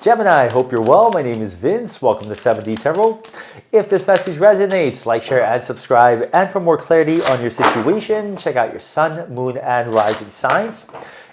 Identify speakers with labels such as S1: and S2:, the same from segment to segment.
S1: Gemini, I hope you're well. My name is Vince. Welcome to 7D Tarot. If this message resonates, like, share, and subscribe. And for more clarity on your situation, check out your sun, moon, and rising signs.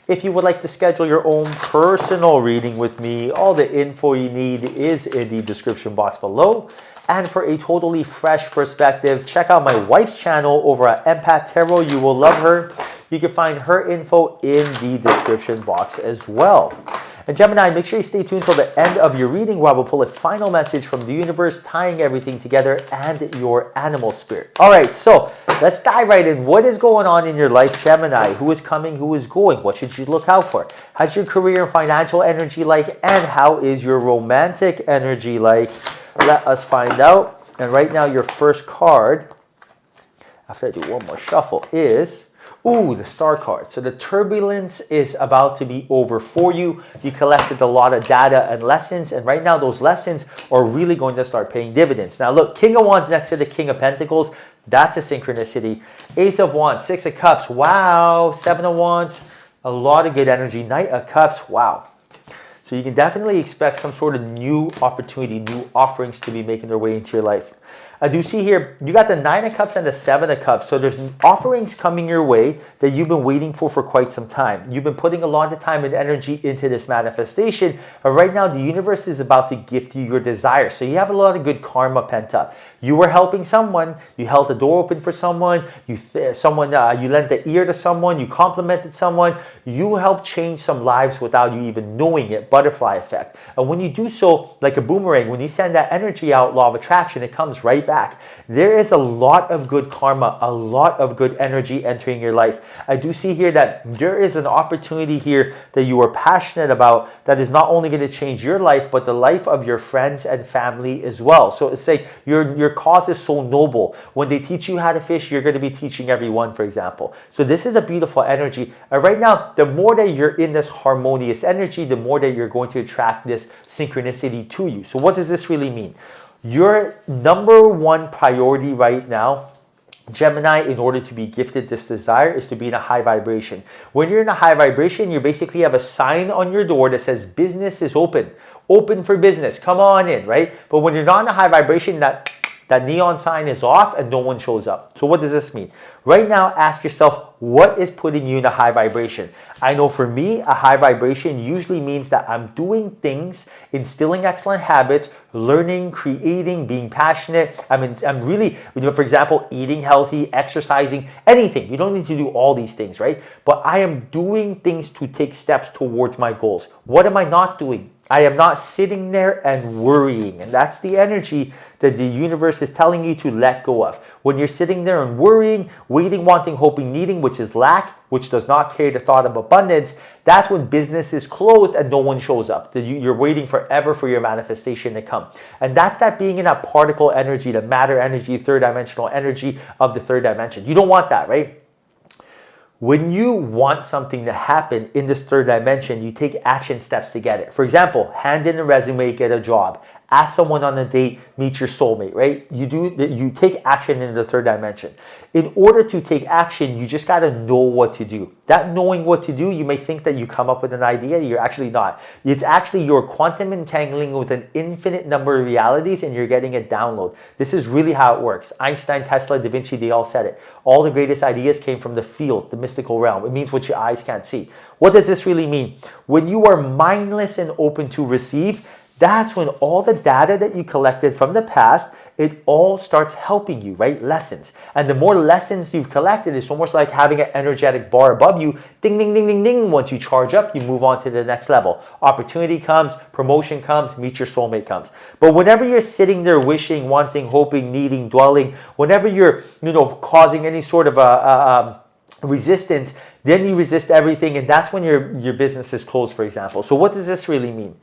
S1: If you would like to schedule your own personal reading with me, all the info you need is in the description box below. And for a totally fresh perspective, check out my wife's channel over at Empath Tarot. You will love her. You can find her info in the description box as well. And Gemini, make sure you stay tuned till the end of your reading where I will pull a final message from the universe, tying everything together and your animal spirit. All right, so let's dive right in. What is going on in your life, Gemini? Who is coming? Who is going? What should you look out for? How's your career and financial energy like? And how is your romantic energy like? Let us find out. And right now, your first card, after I do one more shuffle, is... Ooh, the star card. So the turbulence is about to be over for you. You collected a lot of data and lessons, and right now those lessons are really going to start paying dividends. Now look, King of Wands next to the King of Pentacles. That's a synchronicity. Ace of Wands, Six of Cups. Wow. Seven of Wands. A lot of good energy. Knight of Cups. Wow. So you can definitely expect some sort of new opportunity, new offerings to be making their way into your life. I do see here, you got the Nine of Cups and the Seven of Cups. So there's offerings coming your way that you've been waiting for quite some time. You've been putting a lot of time and energy into this manifestation. And right now, the universe is about to gift you your desire. So you have a lot of good karma pent up. You were helping someone. You held the door open for someone. You lent the ear to someone. You complimented someone. You helped change some lives without you even knowing it. Butterfly effect. And when you do so, like a boomerang, when you send that energy out, law of attraction, it comes right back. There is a lot of good karma, a lot of good energy entering your life. I do see here that there is an opportunity here that you are passionate about that is not only going to change your life, but the life of your friends and family as well. So it's like your cause is so noble. When they teach you how to fish, you're going to be teaching everyone, for example. So this is a beautiful energy. And right now, the more that you're in this harmonious energy, the more that you're going to attract this synchronicity to you. So what does this really mean? Your number one priority right now, Gemini, in order to be gifted this desire, is to be in a high vibration. When you're in a high vibration, you basically have a sign on your door that says business is open. Open for business. Come on in, right? But when you're not in a high vibration, that neon sign is off and no one shows up. So what does this mean? Right now, ask yourself, what is putting you in a high vibration? I know for me, a high vibration usually means that I'm doing things, instilling excellent habits, learning, creating, being passionate. I'm really, for example, eating healthy, exercising, anything. You don't need to do all these things, right? But I am doing things to take steps towards my goals. What am I not doing? I am not sitting there and worrying. And that's the energy that the universe is telling you to let go of. When you're sitting there and worrying, waiting, wanting, hoping, needing, which is lack, which does not carry the thought of abundance, that's when business is closed and no one shows up. You're waiting forever for your manifestation to come. And that's that being in that particle energy, the matter energy, third dimensional energy of the third dimension. You don't want that, right? When you want something to happen in this third dimension, you take action steps to get it. For example, hand in a resume, get a job. Ask someone on a date, meet your soulmate, right? You take action in the third dimension. In order to take action, you just got to know what to do. That knowing what to do, you may think that you come up with an idea. You're actually not. It's actually you're quantum entangling with an infinite number of realities and you're getting a download. This is really how it works. Einstein, Tesla, Da Vinci, they all said it. All the greatest ideas came from the field, the mystical realm. It means what your eyes can't see. What does this really mean? When you are mindless and open to receive, that's when all the data that you collected from the past, it all starts helping you, right? Lessons. And the more lessons you've collected, it's almost like having an energetic bar above you. Ding, ding, ding, ding, ding. Once you charge up, you move on to the next level. Opportunity comes, promotion comes, meet your soulmate comes. But whenever you're sitting there wishing, wanting, hoping, needing, dwelling, whenever you're, causing any sort of resistance, then you resist everything. And that's when your business is closed, for example. So what does this really mean?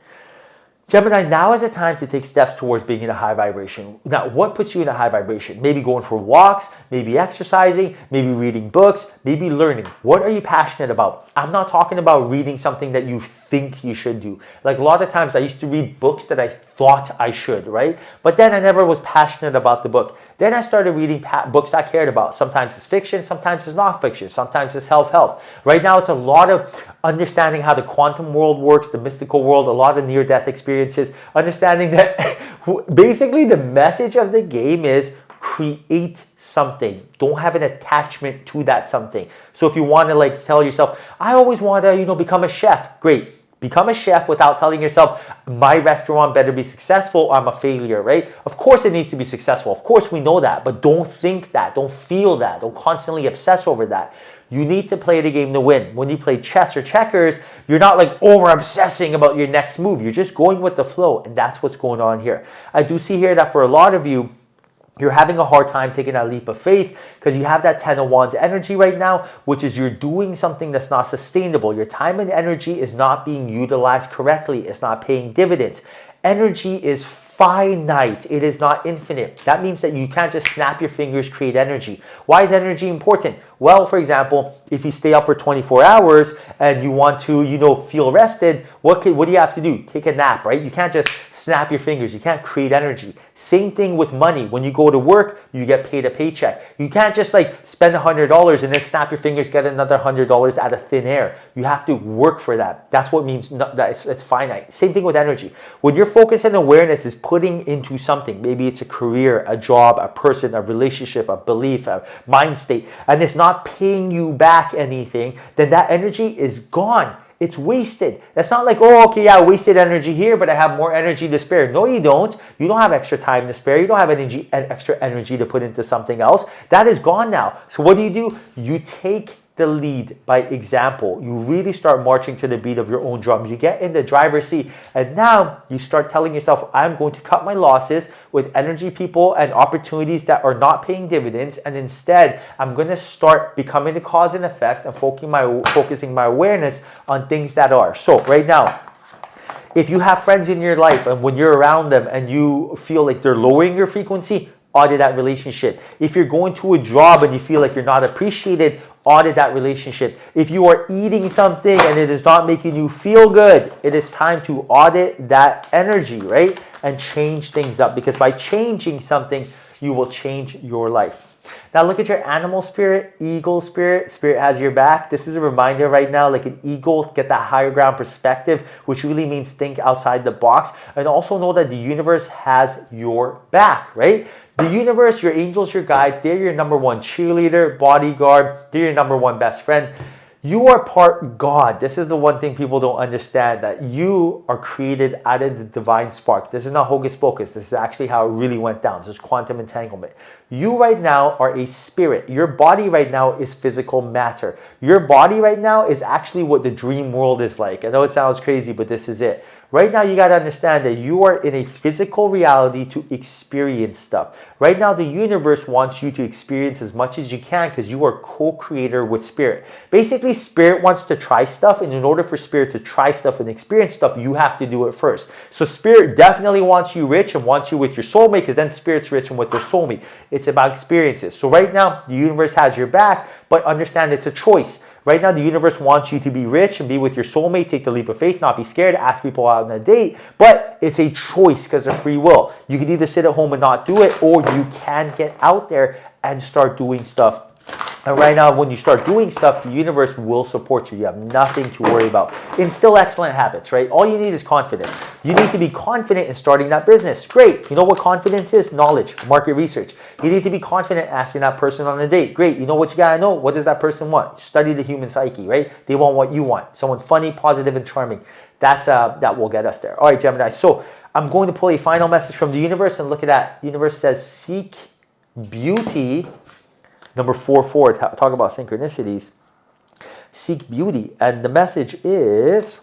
S1: Gemini, now is the time to take steps towards being in a high vibration. Now, what puts you in a high vibration? Maybe going for walks, maybe exercising, maybe reading books, maybe learning. What are you passionate about? I'm not talking about reading something that you think you should do. Like a lot of times I used to read books that I thought I should, right? But then I never was passionate about the book. Then I started reading books I cared about. Sometimes it's fiction, sometimes it's not fiction, sometimes it's self-help. Right now it's a lot of understanding how the quantum world works, the mystical world, a lot of near-death experiences, understanding that basically the message of the game is create something. Don't have an attachment to that something. So if you want to like tell yourself, I always want to, become a chef. Great. Become a chef without telling yourself, my restaurant better be successful or I'm a failure, right? Of course it needs to be successful. Of course we know that, but don't think that. Don't feel that. Don't constantly obsess over that. You need to play the game to win. When you play chess or checkers, you're not like over obsessing about your next move. You're just going with the flow, and that's what's going on here. I do see here that for a lot of you, you're having a hard time taking that leap of faith because you have that 10 of Wands energy right now, which is you're doing something that's not sustainable. Your time and energy is not being utilized correctly. It's not paying dividends. Energy is finite. It is not infinite. That means that you can't just snap your fingers, create energy. Why is energy important? Well, for example, if you stay up for 24 hours and you want to, feel rested, what do you have to do? Take a nap, right? You can't just snap your fingers. You can't create energy. Same thing with money. When you go to work, you get paid a paycheck. You can't just like spend $100 and then snap your fingers, get another $100 out of thin air. You have to work for that. That's what means that it's finite. Same thing with energy. When your focus and awareness is putting into something, maybe it's a career, a job, a person, a relationship, a belief, a mind state, and it's not paying you back anything, then that energy is gone. It's wasted. That's not like, oh, okay, yeah, I wasted energy here, but I have more energy to spare. No, you don't. You don't have extra time to spare. You don't have extra energy to put into something else. That is gone now. So what do? You take the lead by example. You really start marching to the beat of your own drum. You get in the driver's seat, and now you start telling yourself, I'm going to cut my losses with energy, people, and opportunities that are not paying dividends, and instead, I'm going to start becoming the cause and effect and focusing my awareness on things that are. So right now, if you have friends in your life and when you're around them and you feel like they're lowering your frequency, audit that relationship. If you're going to a job and you feel like you're not appreciated, audit that relationship. If you are eating something and it is not making you feel good, it is time to audit that energy, right? And change things up, because by changing something, you will change your life. Now look at your animal spirit, eagle spirit. Spirit has your back. This is a reminder right now, like an eagle, get that higher ground perspective, which really means think outside the box. And also know that the universe has your back, right? The universe, your angels, your guides, they're your number one cheerleader, bodyguard. They're your number one best friend. You are part God. This is the one thing people don't understand, that you are created out of the divine spark. This is not hocus pocus. This is actually how it really went down. This is quantum entanglement. You right now are a spirit. Your body right now is physical matter. Your body right now is actually what the dream world is like. I know it sounds crazy, but this is it. Right now, you got to understand that you are in a physical reality to experience stuff. Right now, the universe wants you to experience as much as you can because you are co-creator with spirit. Basically, spirit wants to try stuff, and in order for spirit to try stuff and experience stuff, you have to do it first. So spirit definitely wants you rich and wants you with your soulmate, because then spirit's rich and with their soulmate. It's about experiences. So right now, the universe has your back, but understand it's a choice. Right now, the universe wants you to be rich and be with your soulmate, take the leap of faith, not be scared, ask people out on a date, but it's a choice because of free will. You can either sit at home and not do it, or you can get out there and start doing stuff. And right now, when you start doing stuff, the universe will support you. You have nothing to worry about. Instill excellent habits, right? All you need is confidence. You need to be confident in starting that business. Great. You know what confidence is? Knowledge, market research. You need to be confident asking that person on a date. Great. You know what you gotta know? What does that person want? Study the human psyche, right? They want what you want. Someone funny, positive, and charming. That will get us there. All right, Gemini. So I'm going to pull a final message from the universe, and look at that. Universe says, seek beauty. Number 4, talk about synchronicities. Seek beauty. And the message is,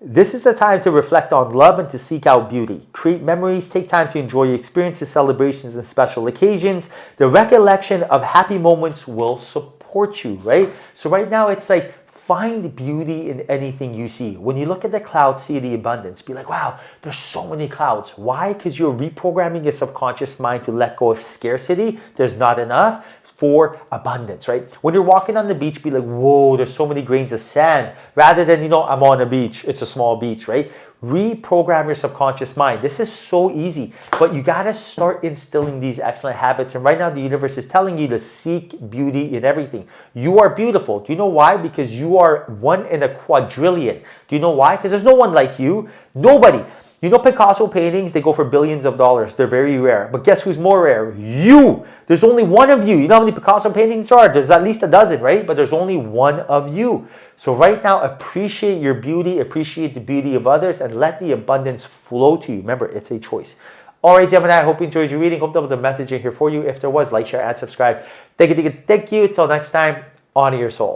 S1: this is a time to reflect on love and to seek out beauty. Create memories, take time to enjoy your experiences, celebrations, and special occasions. The recollection of happy moments will support you, right? So right now it's like, find beauty in anything you see. When you look at the clouds, see the abundance. Be like, wow, there's so many clouds. Why? Because you're reprogramming your subconscious mind to let go of scarcity. There's not enough. for abundance, right? When you're walking on the beach, be like, whoa, there's so many grains of sand. Rather than, I'm on a beach. It's a small beach, right? Reprogram your subconscious mind. This is so easy, but you got to start instilling these excellent habits. And right now, the universe is telling you to seek beauty in everything. You are beautiful. Do you know why? Because you are 1 in a quadrillion. Do you know why? Because there's no one like you. Nobody. Picasso paintings, they go for billions of dollars. They're very rare. But guess who's more rare? You. There's only one of you. You know how many Picasso paintings there are? There's at least a dozen, right? But there's only one of you. So right now, appreciate your beauty, appreciate the beauty of others, and let the abundance flow to you. Remember, it's a choice. All right, Gemini, I hope you enjoyed your reading. Hope there was a message in here for you. If there was, like, share, and subscribe. Thank you. Till next time, honor your soul.